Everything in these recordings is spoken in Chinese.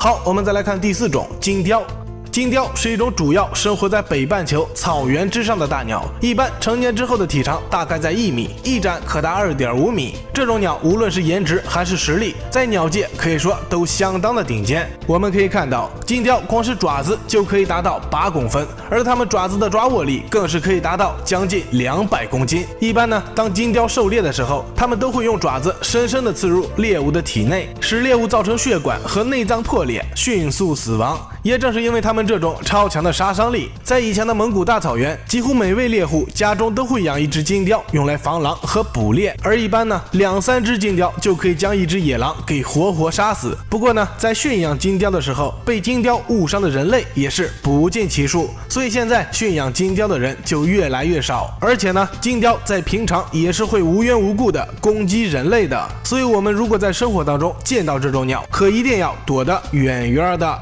好，我们再来看第4种金雕。金雕是一种主要生活在北半球草原之上的大鸟，一般成年之后的体长大概在1米，翼展可达2.5米。这种鸟无论是颜值还是实力，在鸟界可以说都相当的顶尖。我们可以看到，金雕光是爪子就可以达到8公分，而它们爪子的抓握力更是可以达到将近200公斤。一般呢，当金雕狩猎的时候，它们都会用爪子深深地刺入猎物的体内，使猎物造成血管和内脏破裂，迅速死亡。也正是因为它们这种超强的杀伤力，在以前的蒙古大草原，几乎每位猎户家中都会养一只金雕，用来防狼和捕猎。而一般呢，2-3只金雕就可以将一只野狼给活活杀死。不过呢，在驯养金雕的时候，被金雕误伤的人类也是不计其数，所以现在驯养金雕的人就越来越少。而且呢，金雕在平常也是会无缘无故的攻击人类的，所以我们如果在生活当中见到这种鸟，可一定要躲得远远的。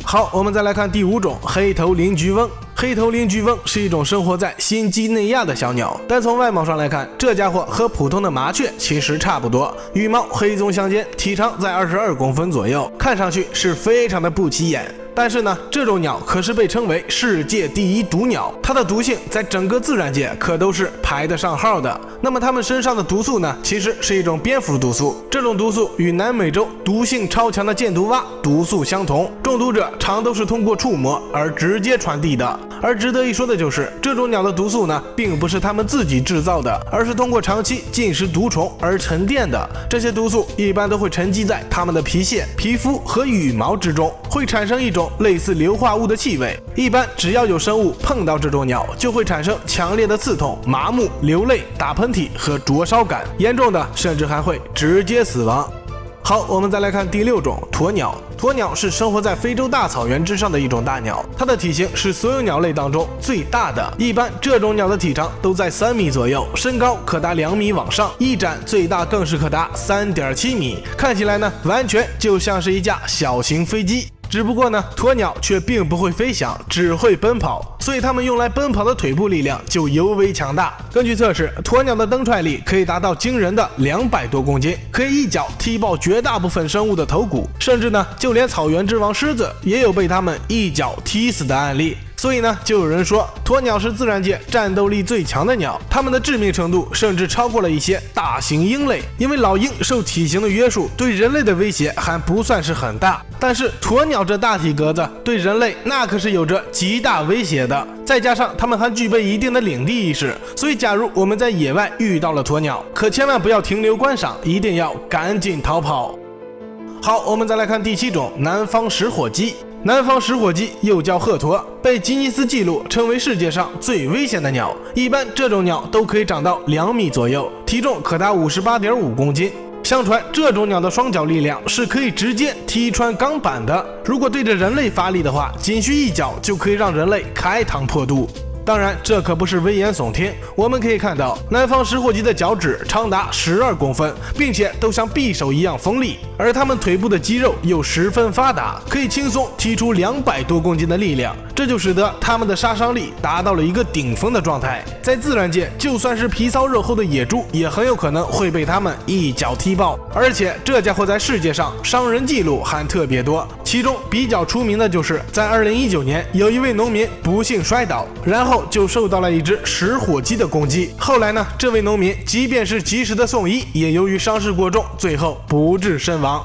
好，我们再来看第5种黑头林菊翁。黑头林菊翁是一种生活在新几内亚的小鸟，但从外貌上来看，这家伙和普通的麻雀其实差不多，羽毛黑棕相间，体长在22公分左右，看上去是非常的不起眼。但是呢，这种鸟可是被称为世界第1毒鸟，它的毒性在整个自然界可都是排得上号的。那么它们身上的毒素呢，其实是一种蝙蝠毒素，这种毒素与南美洲毒性超强的箭毒蛙毒素相同，中毒者常都是通过触摸而直接传递的。而值得一说的就是，这种鸟的毒素呢，并不是它们自己制造的，而是通过长期进食毒虫而沉淀的。这些毒素一般都会沉积在它们的皮屑、皮肤和羽毛之中，会产生一种类似硫化物的气味。一般只要有生物碰到这种鸟，就会产生强烈的刺痛、麻木、流泪、打喷嚏和灼烧感，严重的甚至还会直接死亡。好，我们再来看第6种鸵鸟。鸵鸟是生活在非洲大草原之上的一种大鸟，它的体型是所有鸟类当中最大的。一般这种鸟的体长都在3米左右，身高可达2米往上，翼展最大更是可达3.7米，看起来呢，完全就像是一架小型飞机。只不过呢，鸵鸟却并不会飞翔，只会奔跑，所以它们用来奔跑的腿部力量就尤为强大。根据测试，鸵鸟的蹬踹力可以达到惊人的200多公斤，可以一脚踢爆绝大部分生物的头骨，甚至呢，就连草原之王狮子也有被它们一脚踢死的案例。所以呢，就有人说鸵鸟是自然界战斗力最强的鸟，它们的致命程度甚至超过了一些大型鹰类。因为老鹰受体型的约束，对人类的威胁还不算是很大，但是鸵鸟这大体格子对人类那可是有着极大威胁的。再加上它们还具备一定的领地意识，所以假如我们在野外遇到了鸵鸟，可千万不要停留观赏，一定要赶紧逃跑。好，我们再来看第7种南方食火鸡。南方食火鸡又叫鹤鸵，被吉尼斯纪录称为世界上最危险的鸟。一般这种鸟都可以长到2米左右，体重可达58.5公斤。相传这种鸟的双脚力量是可以直接踢穿钢板的，如果对着人类发力的话，仅需一脚就可以让人类开膛破肚。当然，这可不是危言耸听。我们可以看到，南方食火鸡的脚趾长达12公分，并且都像匕首一样锋利，而它们腿部的肌肉又十分发达，可以轻松踢出200多公斤的力量，这就使得它们的杀伤力达到了一个顶峰的状态。在自然界，就算是皮糙肉厚的野猪，也很有可能会被它们一脚踢爆。而且这家伙在世界上伤人记录还特别多，其中比较出名的就是在2019年，有一位农民不幸摔倒，然后就受到了一只食火鸡的攻击。后来呢，这位农民即便是及时的送医，也由于伤势过重，最后不治身亡。